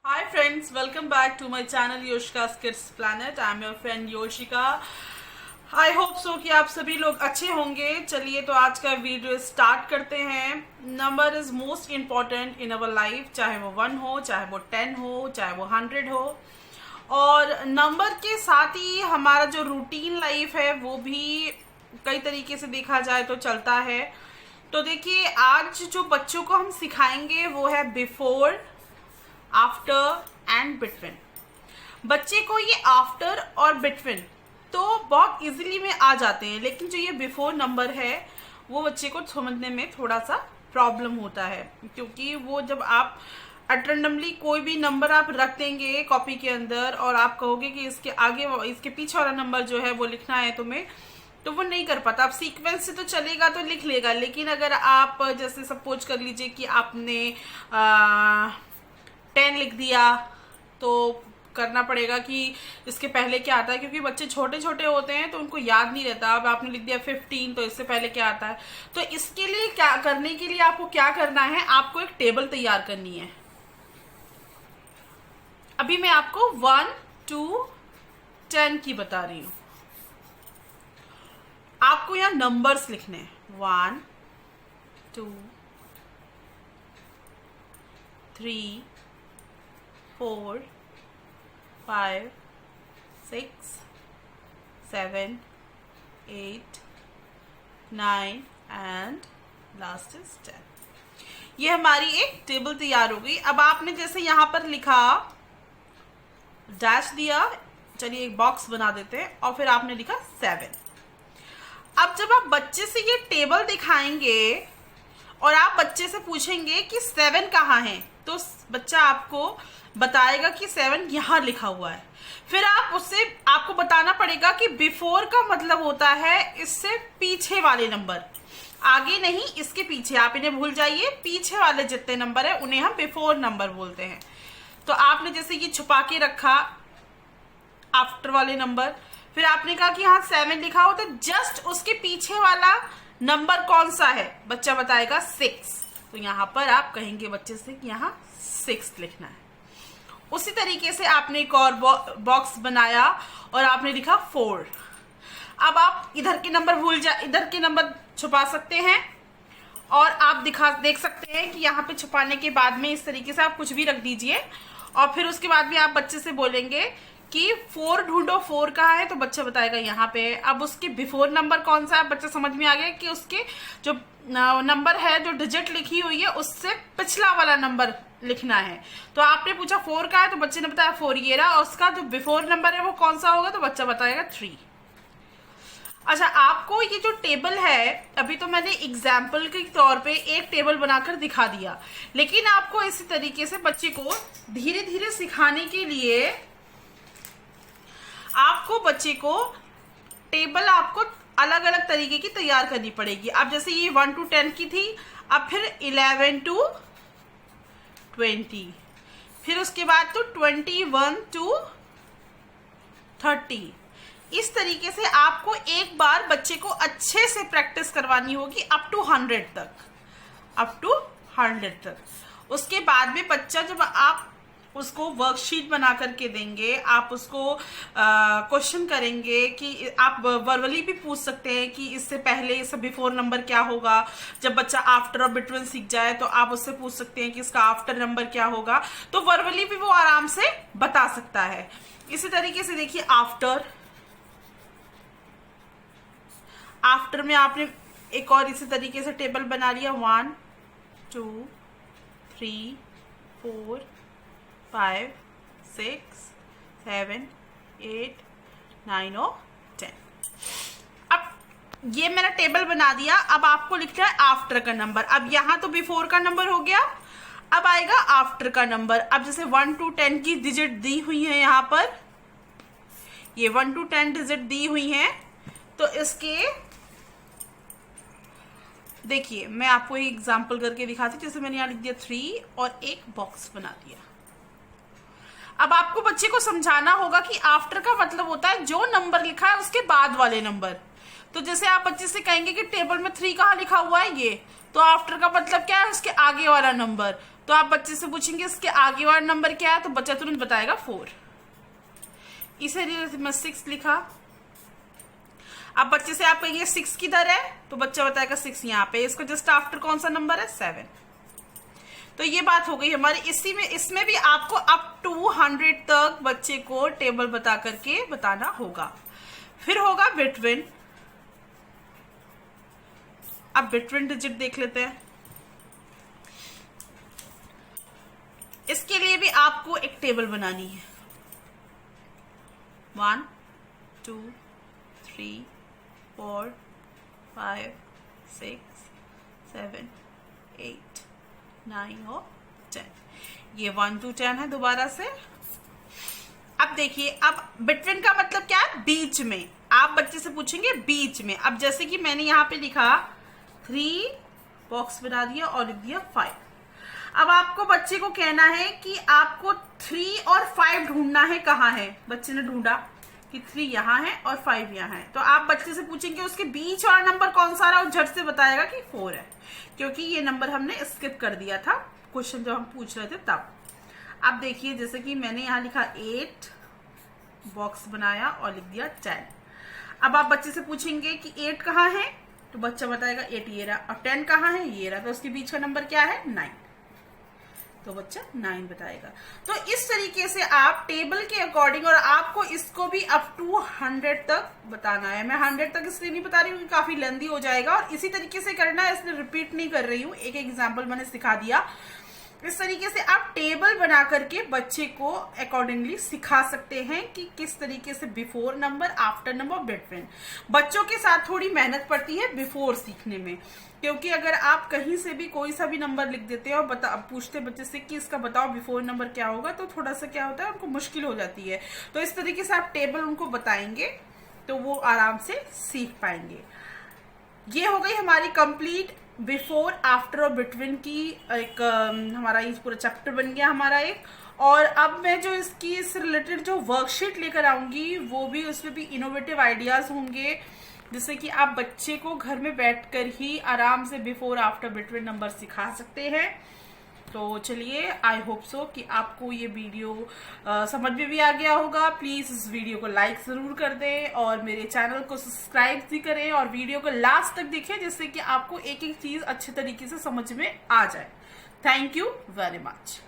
Hi friends, welcome back to my channel Yoshika's Kids Planet. I am your friend Yoshika. I hope so कि आप सभी लोग अच्छे होंगे। चलिए तो आज का वीडियो स्टार्ट करते हैं। Number is most important in our life, चाहे वो 1 हो, चाहे वो 10 हो, चाहे वो 100 हो। और नंबर के साथ ही हमारा जो रूटीन लाइफ है वो भी कई तरीके से देखा जाए तो चलता है। तो देखिए, आज जो बच्चों को हम सिखाएंगे वो है बिफोर, आफ्टर एंड बिटवीन। बच्चे को ये आफ्टर और बिटवीन तो बहुत इजीली में आ जाते हैं, लेकिन जो ये बिफोर नंबर है वो बच्चे को समझने में थोड़ा सा प्रॉब्लम होता है, क्योंकि वो जब आप अटरंडमली कोई भी नंबर आप रख देंगे कॉपी के अंदर और आप कहोगे कि इसके आगे इसके पीछे वाला नंबर जो है वो लिखना है तुम्हें, तो वो नहीं कर पाता। आप सीक्वेंस से तो चलेगा तो लिख लेगा, लेकिन अगर आप जैसे सपोज कर लीजिए कि आपने 10 लिख दिया तो करना पड़ेगा कि इसके पहले क्या आता है, क्योंकि बच्चे छोटे छोटे होते हैं तो उनको याद नहीं रहता। अब आपने लिख दिया 15 तो इससे पहले क्या आता है। तो इसके लिए क्या करने के लिए आपको क्या करना है, आपको एक टेबल तैयार करनी है। अभी मैं आपको 1 to 10 की बता रही हूं। आपको यहां नंबर्स लिखने हैं 1 2 3 4 5 6 7 8 9 एंड लास्ट इज 10। ये हमारी एक टेबल तैयार हो गई। अब आपने जैसे यहां पर लिखा, डैश दिया, चलिए एक बॉक्स बना देते हैं, और फिर आपने लिखा 7। अब जब आप बच्चे से ये टेबल दिखाएंगे और आप बच्चे से पूछेंगे कि 7 कहाँ है, तो बच्चा आपको बताएगा कि 7 यहाँ लिखा हुआ है। फिर आपको बताना पड़ेगा कि बिफोर का मतलब होता है इससे पीछे वाले नंबर, आगे नहीं, इसके पीछे। आप इन्हें भूल जाइए, पीछे वाले जितने नंबर है उन्हें हम बिफोर नंबर बोलते हैं। तो आपने जैसे ये छुपा के रखा आफ्टर वाले नंबर, फिर आपने कहा कि हाँ 7 लिखा हो, तो जस्ट उसके पीछे वाला नंबर कौन सा है, बच्चा बताएगा 6। तो यहाँ पर आप कहेंगे बच्चे से कि यहाँ 6 लिखना है। उसी तरीके से आपने एक और बॉक्स बनाया और आपने लिखा 4। अब आप इधर के नंबर इधर के नंबर छुपा सकते हैं, और आप देख सकते हैं कि यहाँ पे छुपाने के बाद में इस तरीके से आप कुछ भी रख दीजिए, और फिर उसके बाद भी आप बच्चे से बोलेंगे कि 4 ढूंढो, 4 कहाँ है, तो बच्चा बताएगा यहाँ पे। अब उसके बिफोर नंबर कौन सा है, बच्चा समझ में आ गया कि उसके जो नंबर है, जो डिजिट लिखी हुई है, उससे पिछला वाला नंबर लिखना है। तो आपने पूछा 4 का है, तो बच्चे ने बताया 4 ये रहा, और उसका जो बिफोर नंबर है वो कौन सा होगा, तो बच्चा बताएगा 3। अच्छा, आपको ये जो टेबल है, अभी तो मैंने एग्जाम्पल के तौर पे एक टेबल बनाकर दिखा दिया, लेकिन आपको इसी तरीके से बच्चे को धीरे धीरे सिखाने के लिए आपको बच्चे को टेबल आपको अलग अलग तरीके की तैयार करनी पड़ेगी। अब जैसे ये 1 to 10 की थी, अब फिर 11 to 20, फिर उसके बाद तो 21 to 30। इस तरीके से आपको एक बार बच्चे को अच्छे से प्रैक्टिस करवानी होगी अप टू 100 तक। उसके बाद में बच्चा, जब आप उसको वर्कशीट बना करके देंगे, आप उसको क्वेश्चन करेंगे कि आप वर्बली भी पूछ सकते हैं कि इससे पहले इससे बिफोर नंबर क्या होगा। जब बच्चा आफ्टर और बिटवीन सीख जाए तो आप उससे पूछ सकते हैं कि इसका आफ्टर नंबर क्या होगा, तो वर्बली भी वो आराम से बता सकता है। इसी तरीके से देखिए, आफ्टर में आपने एक और इसी तरीके से टेबल बना लिया, 1 2 3 4 5 6 7 8 9 और 10। अब ये मैंने टेबल बना दिया। अब आपको लिखना है आफ्टर का नंबर। अब यहाँ तो बिफोर का नंबर हो गया, अब आएगा आफ्टर का नंबर। अब जैसे 1 to 10 की डिजिट दी हुई है, यहाँ पर ये 1 to 10 डिजिट दी हुई है, तो इसके देखिए मैं आपको एक एग्जांपल करके दिखाती। जैसे मैंने यहाँ लिख दिया 3 और एक बॉक्स बना दिया। अब आपको बच्चे को समझाना होगा कि आफ्टर का मतलब होता है जो नंबर लिखा है उसके बाद वाले नंबर। तो जैसे आप बच्चे से कहेंगे कि टेबल में 3 कहाँ लिखा हुआ है, ये, तो आफ्टर का मतलब क्या है, उसके आगे वाला नंबर। तो आप बच्चे से पूछेंगे इसके आगे वाला नंबर क्या है, तो बच्चा तुरंत बताएगा 4। इसे मैं 6 लिखा। अब बच्चे से आप कहेंगे 6 किधर है, तो बच्चा बताएगा 6 यहाँ पे। इसको जस्ट आफ्टर कौन सा नंबर है, 7। तो ये बात हो गई हमारी। इसमें भी आपको अप टू 100 तक बच्चे को टेबल बता करके बताना होगा। फिर होगा बिटवीन। अब बिटवीन डिजिट देख लेते हैं। इसके लिए भी आपको एक टेबल बनानी है। 1 2 3 4 5 6 7 8 9 और 10। ये 1 to 10 है दोबारा से। अब देखिए, अब बिटवीन का मतलब क्या है, बीच में। आप बच्चे से पूछेंगे बीच में। अब जैसे कि मैंने यहाँ पे लिखा 3, बॉक्स बना दिया और लिख दिया 5। अब आपको बच्चे को कहना है कि आपको 3 और 5 ढूंढना है, कहाँ है। बच्चे ने ढूंढा कि 3 यहाँ है और 5 यहाँ है। तो आप बच्चे से पूछेंगे उसके बीच वाला नंबर कौन सा रहा, और झट से बताएगा कि 4 है, क्योंकि ये नंबर हमने स्किप कर दिया था क्वेश्चन जब हम पूछ रहे थे तब। अब देखिए, जैसे कि मैंने यहाँ लिखा 8, बॉक्स बनाया और लिख दिया 10। अब आप बच्चे से पूछेंगे कि 8 कहाँ है, तो बच्चा बताएगा 8 ये रहा, और 10 कहाँ है, ये रहा। तो उसके बीच का नंबर क्या है, 9। तो बच्चा 9 बताएगा। तो इस तरीके से आप टेबल के अकॉर्डिंग, और आपको इसको भी अप टू 100 तक बताना है। मैं 100 तक इसलिए नहीं बता रही हूँ कि काफी लेंदी हो जाएगा, और इसी तरीके से करना है, इसलिए रिपीट नहीं कर रही हूँ। एक एग्जाम्पल मैंने सिखा दिया। इस तरीके से आप टेबल बना करके बच्चे को अकॉर्डिंगली सिखा सकते हैं कि किस तरीके से before number, after number, between. बच्चों के साथ थोड़ी मेहनत पड़ती है बिफोर सीखने में, क्योंकि अगर आप कहीं से भी कोई सा भी नंबर लिख देते हैं और पूछते बच्चे से कि इसका बताओ बिफोर नंबर क्या होगा, तो थोड़ा सा क्या होता है, उनको मुश्किल हो जाती है। तो इस तरीके से आप टेबल उनको बताएंगे तो वो आराम से सीख पाएंगे। ये हो गई हमारी कंप्लीट बिफोर, आफ्टर और बिटवीन की एक हमारा ये पूरा चैप्टर बन गया हमारा एक। और अब मैं जो इससे रिलेटेड जो वर्कशीट लेकर आऊंगी, वो भी उसमें भी इनोवेटिव आइडियाज होंगे, जिससे कि आप बच्चे को घर में बैठकर ही आराम से बिफोर, आफ्टर, बिटवीन नंबर सिखा सकते हैं। तो चलिए, आई होप सो कि आपको ये वीडियो समझ में भी आ गया होगा। प्लीज इस वीडियो को लाइक जरूर कर दें और मेरे चैनल को सब्सक्राइब भी करें, और वीडियो को लास्ट तक देखें, जिससे कि आपको एक एक चीज अच्छे तरीके से समझ में आ जाए। Thank you very much.